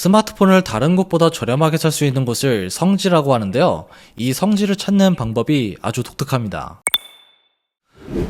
스마트폰을 다른 곳보다 저렴하게 살 수 있는 곳을 성지라고 하는데요. 이 성지를 찾는 방법이 아주 독특합니다.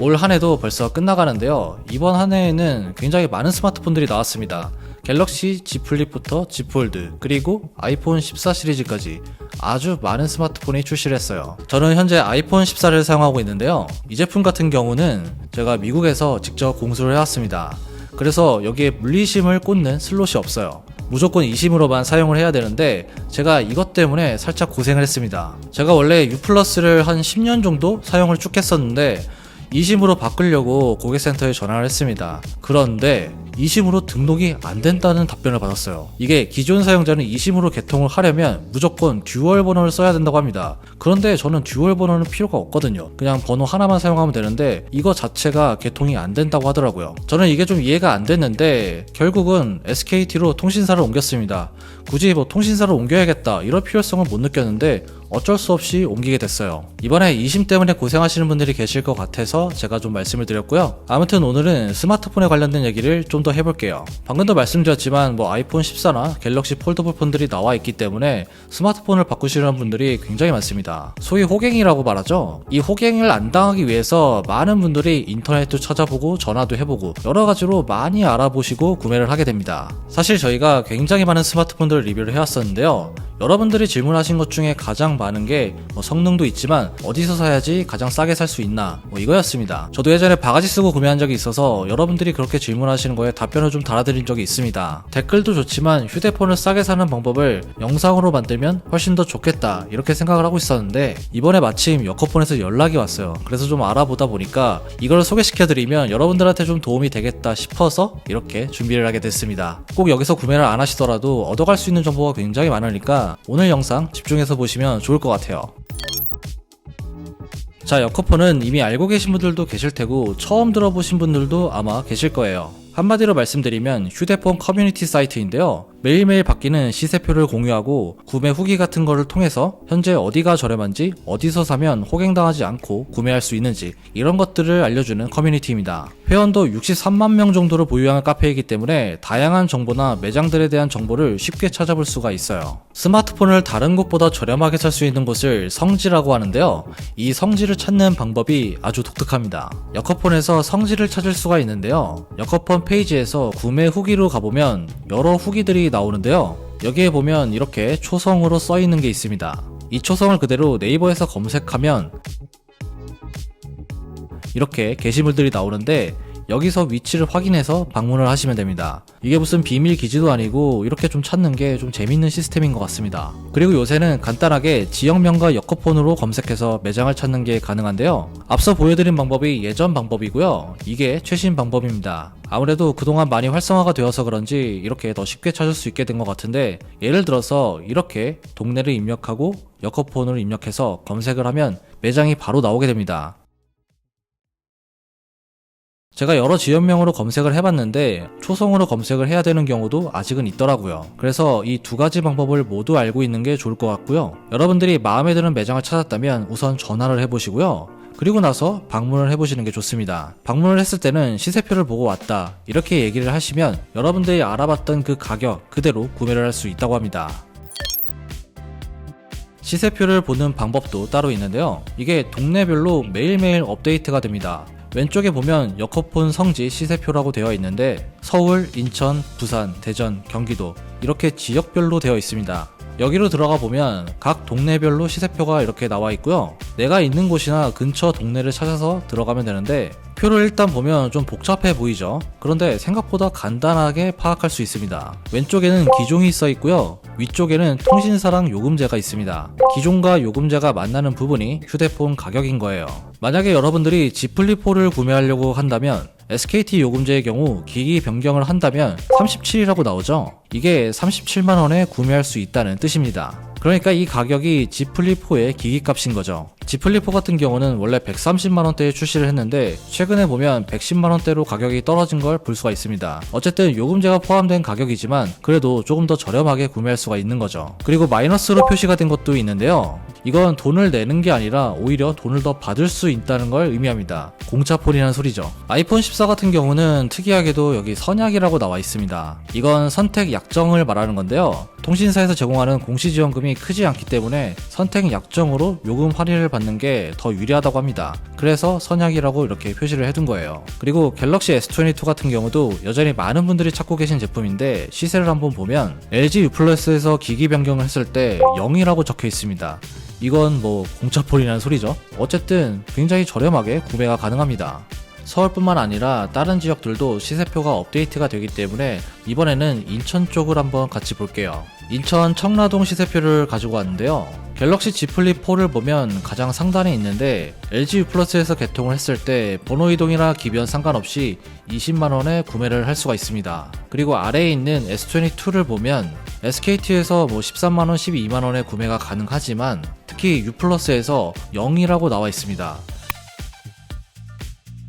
올 한 해도 벌써 끝나가는데요. 이번 한 해에는 굉장히 많은 스마트폰들이 나왔습니다. 갤럭시 Z 플립부터 Z 폴드, 그리고 아이폰 14 시리즈까지 아주 많은 스마트폰이 출시를 했어요. 저는 현재 아이폰 14를 사용하고 있는데요. 이 제품 같은 경우는 제가 미국에서 직접 공수를 해왔습니다. 그래서 여기에 물리심을 꽂는 슬롯이 없어요. 무조건 eSIM으로만 사용을 해야 되는데 제가 이것 때문에 살짝 고생을 했습니다. 제가 원래 U 플러스를 한 10년 정도 사용을 쭉 했었는데 eSIM으로 바꾸려고 고객센터에 전화를 했습니다. 그런데 eSIM으로 등록이 안 된다는 답변을 받았어요. 이게 기존 사용자는 eSIM으로 개통을 하려면 무조건 듀얼 번호를 써야 된다고 합니다. 그런데 저는 듀얼 번호는 필요가 없거든요. 그냥 번호 하나만 사용하면 되는데 이거 자체가 개통이 안 된다고 하더라고요. 저는 이게 좀 이해가 안 됐는데 결국은 SKT로 통신사를 옮겼습니다. 굳이 통신사를 옮겨야겠다 이럴 필요성은 못 느꼈는데 어쩔 수 없이 옮기게 됐어요. 이번에 eSIM 때문에 고생하시는 분들이 계실 것 같아서 제가 좀 말씀을 드렸고요. 아무튼 오늘은 스마트폰에 관련된 얘기를 좀 더 해볼게요. 방금도 말씀드렸지만 아이폰 14나 갤럭시 폴더블 폰들이 나와 있기 때문에 스마트폰을 바꾸시려는 분들이 굉장히 많습니다. 소위 호갱이라고 말하죠. 이 호갱을 안 당하기 위해서 많은 분들이 인터넷도 찾아보고 전화도 해보고 여러 가지로 많이 알아보시고 구매를 하게 됩니다. 사실 저희가 굉장히 많은 스마트폰들을 리뷰를 해왔었는데요. 여러분들이 질문하신 것 중에 가장 많은 게 성능도 있지만 어디서 사야지 가장 싸게 살 수 있나 이거였습니다. 저도 예전에 바가지 쓰고 구매한 적이 있어서 여러분들이 그렇게 질문하시는 거에 답변을 좀 달아드린 적이 있습니다. 댓글도 좋지만 휴대폰을 싸게 사는 방법을 영상으로 만들면 훨씬 더 좋겠다 이렇게 생각을 하고 있었는데 이번에 마침 여커폰에서 연락이 왔어요. 그래서 좀 알아보다 보니까 이걸 소개시켜드리면 여러분들한테 좀 도움이 되겠다 싶어서 이렇게 준비를 하게 됐습니다. 꼭 여기서 구매를 안 하시더라도 얻어갈 수 있는 정보가 굉장히 많으니까 오늘 영상 집중해서 보시면 좋을 것 같아요. 자, 여커폰은 이미 알고 계신 분들도 계실 테고 처음 들어보신 분들도 아마 계실 거예요. 한마디로 말씀드리면 휴대폰 커뮤니티 사이트인데요. 매일매일 바뀌는 시세표를 공유하고 구매 후기 같은 거를 통해서 현재 어디가 저렴한지, 어디서 사면 호갱당하지 않고 구매할 수 있는지 이런 것들을 알려주는 커뮤니티입니다. 회원도 63만 명 정도를 보유하는 카페이기 때문에 다양한 정보나 매장들에 대한 정보를 쉽게 찾아볼 수가 있어요. 스마트폰을 다른 곳보다 저렴하게 살 수 있는 곳을 성지라고 하는데요. 이 성지를 찾는 방법이 아주 독특합니다. 여커폰에서 성지를 찾을 수가 있는데요. 여커폰 페이지에서 구매 후기로 가보면 여러 후기들이 나오는데요. 여기에 보면 이렇게 초성으로 써있는 게 있습니다. 이 초성을 그대로 네이버에서 검색하면 이렇게 게시물들이 나오는데 여기서 위치를 확인해서 방문을 하시면 됩니다. 이게 무슨 비밀 기지도 아니고 이렇게 좀 찾는 게 좀 재밌는 시스템인 것 같습니다. 그리고 요새는 간단하게 지역명과 여커폰으로 검색해서 매장을 찾는 게 가능한데요. 앞서 보여드린 방법이 예전 방법이고요. 이게 최신 방법입니다. 아무래도 그동안 많이 활성화가 되어서 그런지 이렇게 더 쉽게 찾을 수 있게 된 것 같은데 예를 들어서 이렇게 동네를 입력하고 여커폰을 입력해서 검색을 하면 매장이 바로 나오게 됩니다. 제가 여러 지역명으로 검색을 해봤는데 초성으로 검색을 해야 되는 경우도 아직은 있더라고요. 그래서 이 두 가지 방법을 모두 알고 있는 게 좋을 것 같고요. 여러분들이 마음에 드는 매장을 찾았다면 우선 전화를 해보시고요. 그리고 나서 방문을 해보시는 게 좋습니다. 방문을 했을 때는 시세표를 보고 왔다 이렇게 얘기를 하시면 여러분들이 알아봤던 그 가격 그대로 구매를 할 수 있다고 합니다. 시세표를 보는 방법도 따로 있는데요. 이게 동네별로 매일매일 업데이트가 됩니다. 왼쪽에 보면 여커폰 성지 시세표라고 되어 있는데 서울, 인천, 부산, 대전, 경기도 이렇게 지역별로 되어 있습니다. 여기로 들어가 보면 각 동네별로 시세표가 이렇게 나와 있고요. 내가 있는 곳이나 근처 동네를 찾아서 들어가면 되는데 표를 일단 보면 좀 복잡해 보이죠? 그런데 생각보다 간단하게 파악할 수 있습니다. 왼쪽에는 기종이 써 있고요. 위쪽에는 통신사랑 요금제가 있습니다. 기종과 요금제가 만나는 부분이 휴대폰 가격인 거예요. 만약에 여러분들이 Z 플립4를 구매하려고 한다면 SKT 요금제의 경우 기기 변경을 한다면 37이라고 나오죠? 이게 37만원에 구매할 수 있다는 뜻입니다. 그러니까 이 가격이 Z 플립4의 기기값인 거죠. Z 플립4 같은 경우는 원래 130만원대에 출시를 했는데 최근에 보면 110만원대로 가격이 떨어진 걸 볼 수가 있습니다. 어쨌든 요금제가 포함된 가격이지만 그래도 조금 더 저렴하게 구매할 수가 있는 거죠. 그리고 마이너스로 표시가 된 것도 있는데요. 이건 돈을 내는 게 아니라 오히려 돈을 더 받을 수 있다는 걸 의미합니다. 공짜폰이라는 소리죠. 아이폰 14 같은 경우는 특이하게도 여기 선약이라고 나와 있습니다. 이건 선택 약정을 말하는 건데요. 통신사에서 제공하는 공시지원금이 크지 않기 때문에 선택 약정으로 요금 할인을 받는 게 더 유리하다고 합니다. 그래서 선약이라고 이렇게 표시를 해둔 거예요. 그리고 갤럭시 S22 같은 경우도 여전히 많은 분들이 찾고 계신 제품인데 시세를 한번 보면 LG U 플러스에서 기기 변경을 했을 때 0이라고 적혀 있습니다. 이건 뭐 공짜폰이라는 소리죠. 어쨌든 굉장히 저렴하게 구매가 가능합니다. 서울뿐만 아니라 다른 지역들도 시세표가 업데이트가 되기 때문에 이번에는 인천 쪽을 한번 같이 볼게요. 인천 청라동 시세표를 가지고 왔는데요. 갤럭시 Z 플립 4를 보면 가장 상단에 있는데 LG U 플러스에서 개통을 했을 때 번호 이동이나 기변 상관없이 20만원에 구매를 할 수가 있습니다. 그리고 아래에 있는 S22를 보면 SKT에서 13만원, 12만원에 구매가 가능하지만 특히 U 플러스에서 0이라고 나와 있습니다.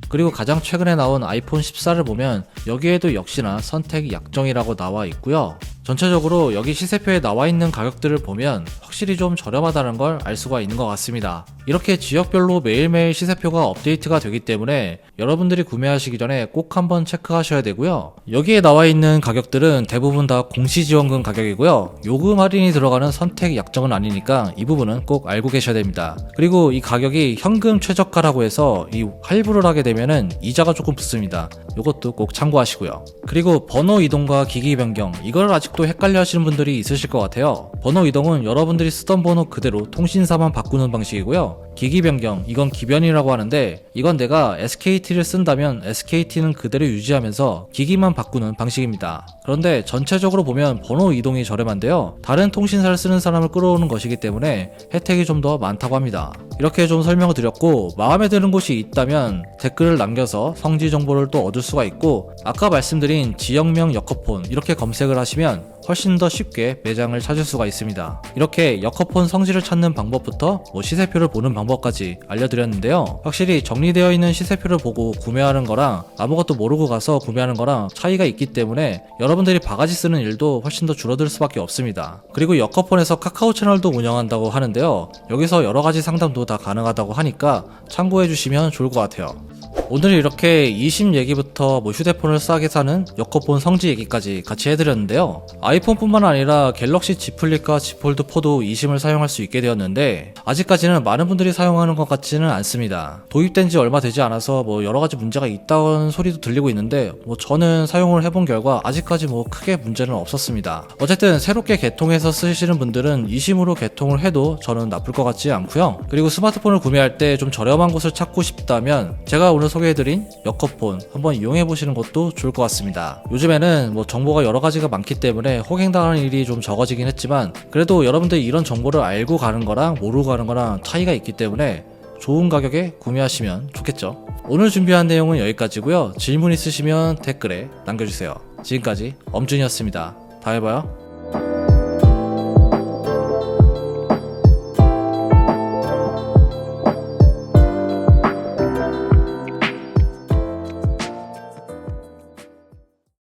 그리고 가장 최근에 나온 아이폰 14를 보면 여기에도 역시나 선택 약정이라고 나와 있고요. 전체적으로 여기 시세표에 나와 있는 가격들을 보면 확실히 좀 저렴하다는 걸 알 수가 있는 것 같습니다. 이렇게 지역별로 매일매일 시세표가 업데이트가 되기 때문에 여러분들이 구매하시기 전에 꼭 한번 체크하셔야 되고요. 여기에 나와 있는 가격들은 대부분 다 공시지원금 가격이고요. 요금 할인이 들어가는 선택 약정은 아니니까 이 부분은 꼭 알고 계셔야 됩니다. 그리고 이 가격이 현금 최저가라고 해서 이 할부를 하게 되면은 이자가 조금 붙습니다. 요것도 꼭 참고하시고요. 그리고 번호 이동과 기기 변경, 이걸 아직도 헷갈려 하시는 분들이 있으실 것 같아요. 번호 이동은 여러분들이 쓰던 번호 그대로 통신사만 바꾸는 방식이고요. 기기 변경, 이건 기변이라고 하는데 이건 내가 SKT를 쓴다면 SKT는 그대로 유지하면서 기기만 바꾸는 방식입니다. 그런데 전체적으로 보면 번호 이동이 저렴한데요. 다른 통신사를 쓰는 사람을 끌어오는 것이기 때문에 혜택이 좀 더 많다고 합니다. 이렇게 좀 설명을 드렸고 마음에 드는 곳이 있다면 댓글을 남겨서 성지 정보를 또 얻을 수가 있고 아까 말씀드린 지역명 여커폰 이렇게 검색을 하시면 훨씬 더 쉽게 매장을 찾을 수가 있습니다. 이렇게 여커폰 성지를 찾는 방법부터 시세표를 보는 방법까지 알려드렸는데요. 확실히 정리되어 있는 시세표를 보고 구매하는 거랑 아무것도 모르고 가서 구매하는 거랑 차이가 있기 때문에 여러분들이 바가지 쓰는 일도 훨씬 더 줄어들 수밖에 없습니다. 그리고 여커폰에서 카카오 채널도 운영한다고 하는데요. 여기서 여러가지 상담도 다 가능하다고 하니까 참고해 주시면 좋을 것 같아요. 오늘 이렇게 이심 얘기부터 휴대폰을 싸게 사는 여커폰 성지 얘기까지 같이 해드렸는데요. 아이폰뿐만 아니라 갤럭시 Z 플립과 Z 폴드 4도 이심을 사용할 수 있게 되었는데 아직까지는 많은 분들이 사용하는 것 같지는 않습니다. 도입된 지 얼마 되지 않아서 여러가지 문제가 있다는 소리도 들리고 있는데 저는 사용을 해본 결과 아직까지 크게 문제는 없었습니다. 어쨌든 새롭게 개통해서 쓰시는 분들은 이심으로 개통을 해도 저는 나쁠 것 같지 않고요. 그리고 스마트폰을 구매할 때 좀 저렴한 곳을 찾고 싶다면 제가 오늘 소개해드린 여커폰 한번 이용해보시는 것도 좋을 것 같습니다. 요즘에는 정보가 여러가지가 많기 때문에 호갱당하는 일이 좀 적어지긴 했지만 그래도 여러분들이 이런 정보를 알고 가는 거랑 모르고 가는 거랑 차이가 있기 때문에 좋은 가격에 구매하시면 좋겠죠. 오늘 준비한 내용은 여기까지고요. 질문 있으시면 댓글에 남겨주세요. 지금까지 엄준이었습니다. 다음에 봐요.